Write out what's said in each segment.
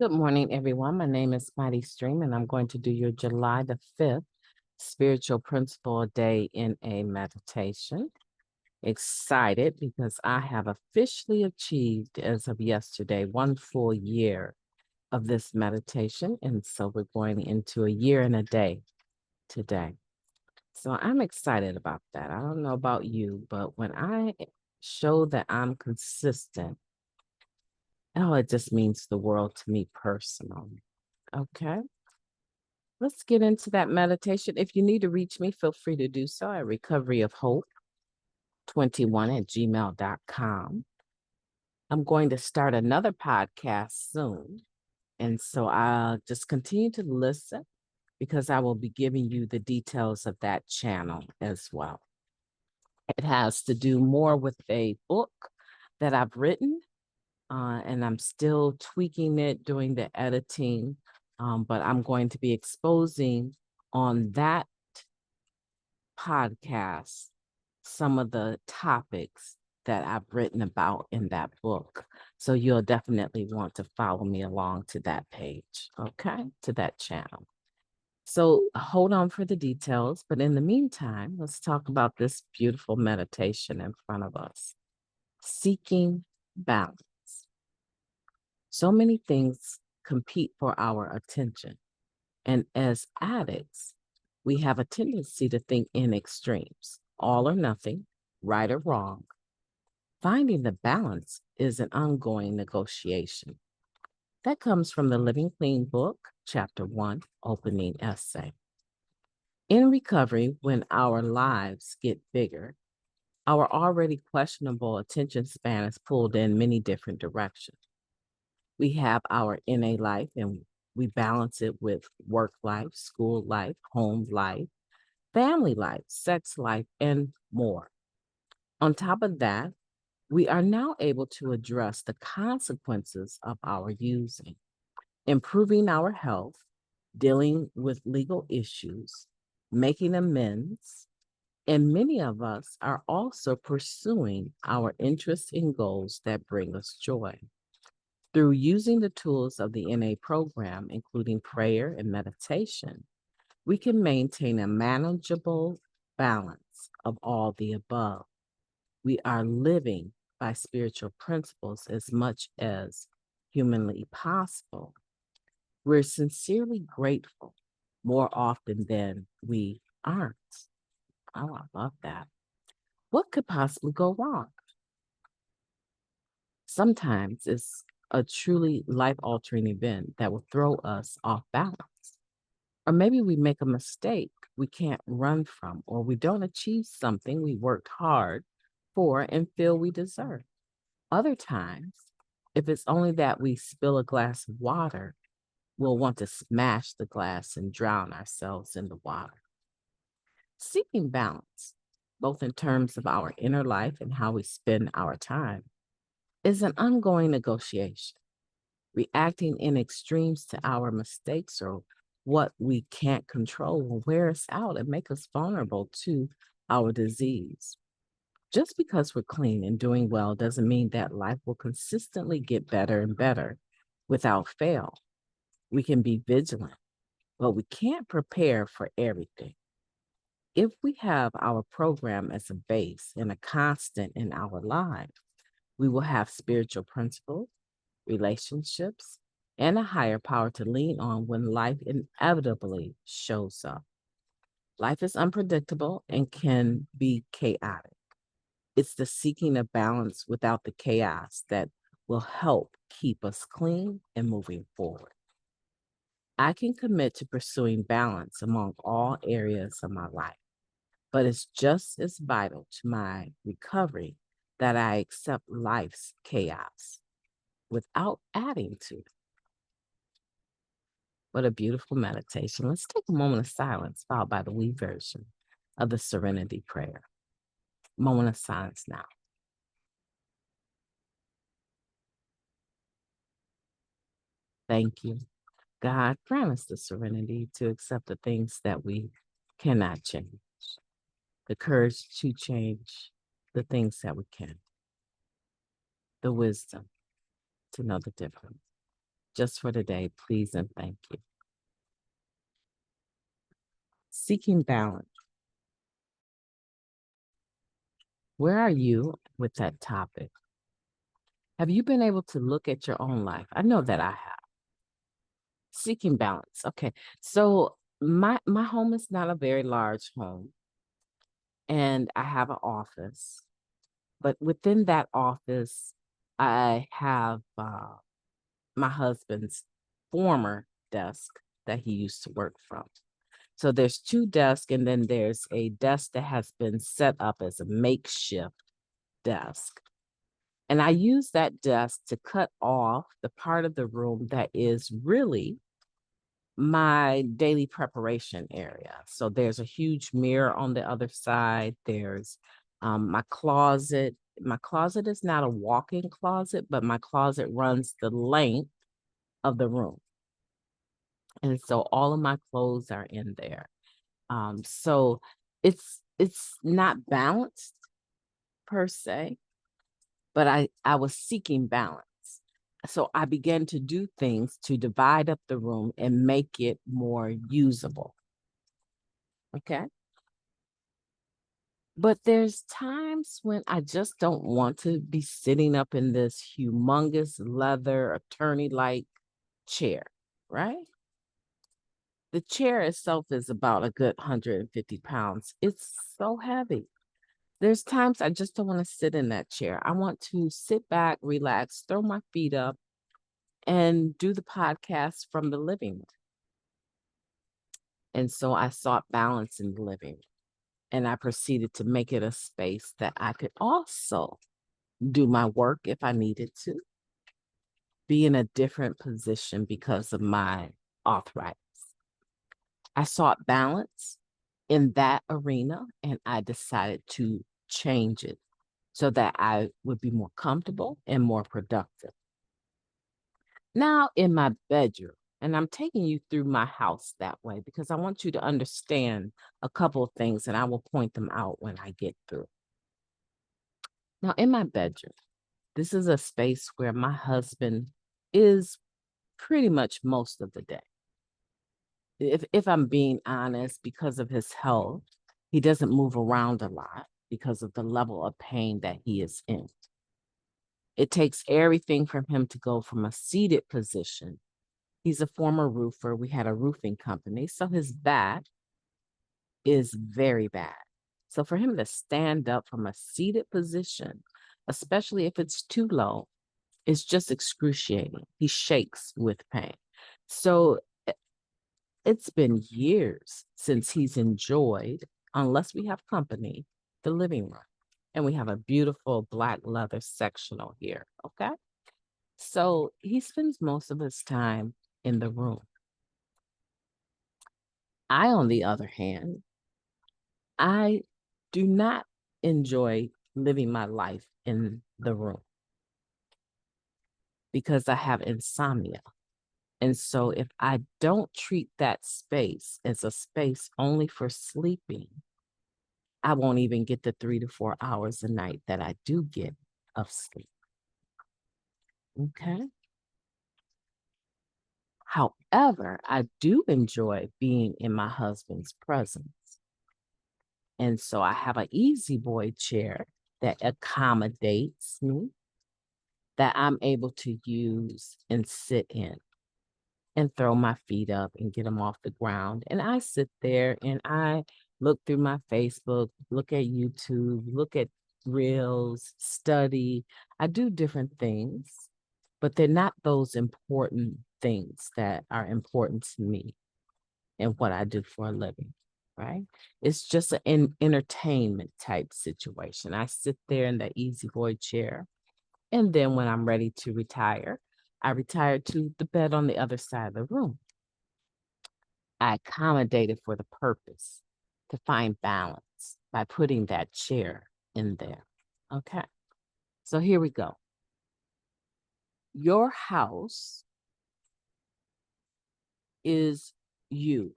Good morning, everyone. My name is MightyStream, and I'm going to do your July the 5th Spiritual Principle Day in a meditation. Excited because I have officially achieved, as of yesterday, 1 full year of this meditation. And so we're going into a year and a day today. So I'm excited about that. I don't know about you, but when I show that I'm consistent, oh, it just means the world to me personally. Okay. Let's get into that meditation. If you need to reach me, feel free to do so at recoveryofhope21@gmail.com. I'm going to start another podcast soon. And so I'll just continue to listen because I will be giving you the details of that channel as well. It has to do more with a book that I've written, and I'm still tweaking it, doing the editing. But I'm going to be exposing on that podcast some of the topics that I've written about in that book. So you'll definitely want to follow me along to that page, okay, to that channel. So hold on for the details. But in the meantime, let's talk about this beautiful meditation in front of us. Seeking balance. So many things compete for our attention. And as addicts, we have a tendency to think in extremes, all or nothing, right or wrong. Finding the balance is an ongoing negotiation. That comes from the Living Clean book, Chapter 1, opening essay. In recovery, when our lives get bigger, our already questionable attention span is pulled in many different directions. We have our NA life and we balance it with work life, school life, home life, family life, sex life, and more. On top of that, we are now able to address the consequences of our using, improving our health, dealing with legal issues, making amends, and many of us are also pursuing our interests and goals that bring us joy. Through using the tools of the NA program, including prayer and meditation, we can maintain a manageable balance of all the above. We are living by spiritual principles as much as humanly possible. We're sincerely grateful more often than we aren't. Oh, I love that. What could possibly go wrong? Sometimes it's a truly life-altering event that will throw us off balance. Or maybe we make a mistake we can't run from, or we don't achieve something we worked hard for and feel we deserve. Other times, if it's only that we spill a glass of water, we'll want to smash the glass and drown ourselves in the water. Seeking balance, both in terms of our inner life and how we spend our time, is an ongoing negotiation. Reacting in extremes to our mistakes or what we can't control will wear us out and make us vulnerable to our disease. Just because we're clean and doing well doesn't mean that life will consistently get better and better without fail. We can be vigilant, but we can't prepare for everything. If we have our program as a base and a constant in our lives, we will have spiritual principles, relationships, and a higher power to lean on when life inevitably shows up. Life is unpredictable and can be chaotic. It's the seeking of balance without the chaos that will help keep us clean and moving forward. I can commit to pursuing balance among all areas of my life, but it's just as vital to my recovery that I accept life's chaos without adding to it. What a beautiful meditation. Let's take a moment of silence, followed by the we version of the Serenity Prayer. Moment of silence now. Thank you. God, grant us the serenity to accept the things that we cannot change, the courage to change the things that we can, the wisdom to know the difference. just for today, please and thank you. Seeking balance. Where are you with that topic? Have you been able to look at your own life? I know that I have. Seeking balance. Okay. So my home is not a very large home, and I have an office. But within that office, I have my husband's former desk that he used to work from. So there's two desks, and then there's a desk that has been set up as a makeshift desk. And I use that desk to cut off the part of the room that is really my daily preparation area. So there's a huge mirror on the other side. There's my closet. My closet is not a walk-in closet, but my closet runs the length of the room. And so all of my clothes are in there. So it's not balanced per se, but I was seeking balance. So I began to do things to divide up the room and make it more usable. Okay. But there's times when I just don't want to be sitting up in this humongous leather attorney-like chair, right? The chair itself is about a good 150 pounds. It's so heavy. There's times I just don't want to sit in that chair. I want to sit back, relax, throw my feet up, and do the podcast from the living room. And so I sought balance in the living room. And I proceeded to make it a space that I could also do my work if I needed to, be in a different position because of my arthritis. I sought balance in that arena, and I decided to change it so that I would be more comfortable and more productive. Now in my bedroom, and I'm taking you through my house that way because I want you to understand a couple of things, and I will point them out when I get through. Now in my bedroom, this is a space where my husband is pretty much most of the day. If I'm being honest, because of his health, he doesn't move around a lot because of the level of pain that he is in. It takes everything from him to go from a seated position. He's a former roofer. We had a roofing company, so his back is very bad. So for him to stand up from a seated position, especially if it's too low, is just excruciating. He shakes with pain. So it's been years since he's enjoyed, unless we have company, the living room. And we have a beautiful black leather sectional here. Okay. So he spends most of his time in the room. I, on the other hand, I do not enjoy living my life in the room because I have insomnia. And so if I don't treat that space as a space only for sleeping, I won't even get the 3 to 4 hours a night that I do get of sleep. Okay. However, I do enjoy being in my husband's presence. And so I have an easy boy chair that accommodates me, that I'm able to use and sit in and throw my feet up and get them off the ground. And I sit there and I look through my Facebook, look at YouTube, look at reels, study. I do different things, but they're not those important things that are important to me and what I do for a living, right? It's just an entertainment type situation. I sit there in the easy boy chair. And then when I'm ready to retire, I retire to the bed on the other side of the room. I accommodated for the purpose to find balance by putting that chair in there. Okay. So here we go. Your house is you.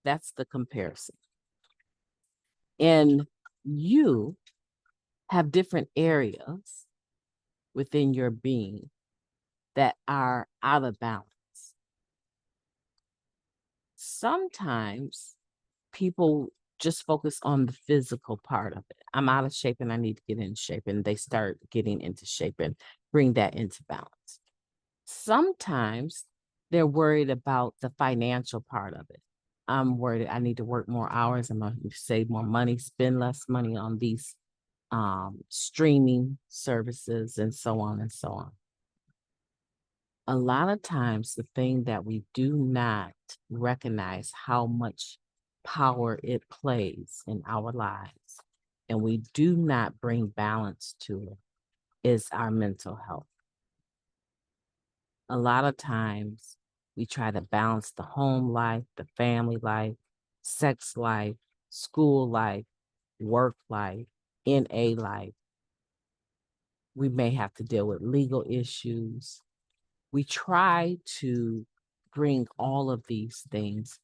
That's the comparison. And you have different areas within your being that are out of balance. Sometimes people just focus on the physical part of it. I'm out of shape and I need to get in shape. And they start getting into shape and bring that into balance. Sometimes they're worried about the financial part of it. I'm worried I need to work more hours. I'm going to save more money, spend less money on these streaming services and so on and so on. A lot of times, the thing that we do not recognize how much power it plays in our lives, and we do not bring balance to it, is our mental health. A lot of times, we try to balance the home life, the family life, sex life, school life, work life, NA life. We may have to deal with legal issues. We try to bring all of these things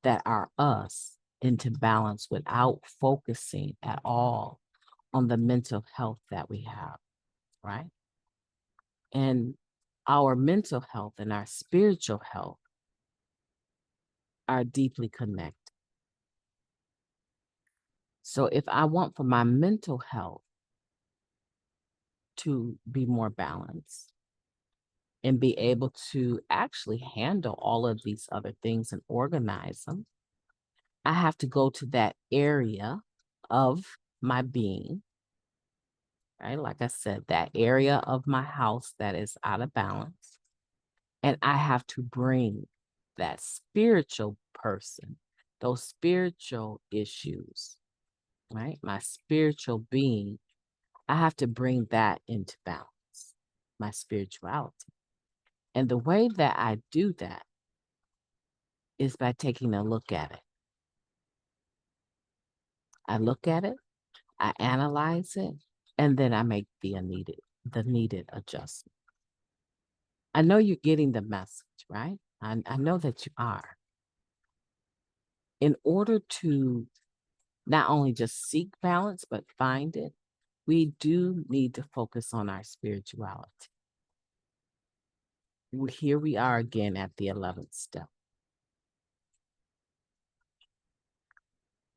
that are us into balance without focusing at all on the mental health that we have, right? And our mental health and our spiritual health are deeply connected. So if I want for my mental health to be more balanced and be able to actually handle all of these other things and organize them, I have to go to that area of my being, right? Like I said, that area of my house that is out of balance. And I have to bring that spiritual person, those spiritual issues, right? My spiritual being, I have to bring that into balance, my spirituality. And the way that I do that is by taking a look at it. I look at it, I analyze it, and then I make the needed adjustment. I know you're getting the message, right? I know that you are. In order to not only just seek balance, but find it, we do need to focus on our spirituality. Here we are again at the 11th step.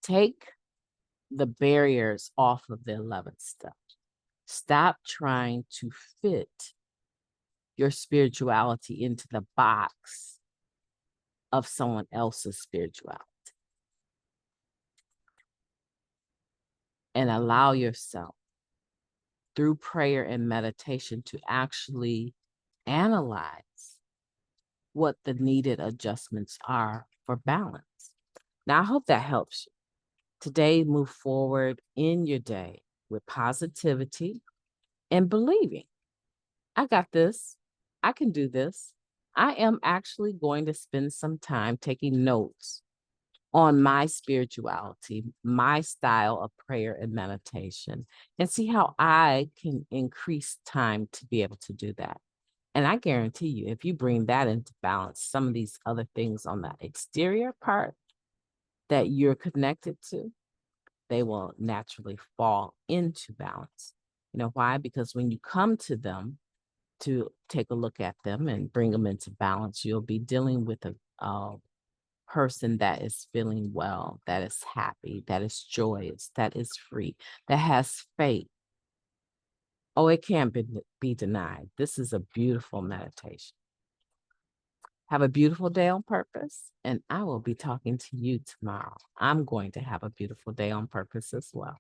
Take the barriers off of the 11th step. Stop trying to fit your spirituality into the box of someone else's spirituality. And allow yourself through prayer and meditation to actually analyze what the needed adjustments are for balance. Now, I hope that helps you. Today, move forward in your day with positivity and believing. I got this. I can do this. I am actually going to spend some time taking notes on my spirituality, my style of prayer and meditation, and see how I can increase time to be able to do that. And I guarantee you, if you bring that into balance, some of these other things on the exterior part that you're connected to, they will naturally fall into balance. You know why? Because when you come to them to take a look at them and bring them into balance, you'll be dealing with a person that is feeling well, that is happy, that is joyous, that is free, that has faith. Oh, it can't be denied. This is a beautiful meditation. Have a beautiful day on purpose, and I will be talking to you tomorrow. I'm going to have a beautiful day on purpose as well.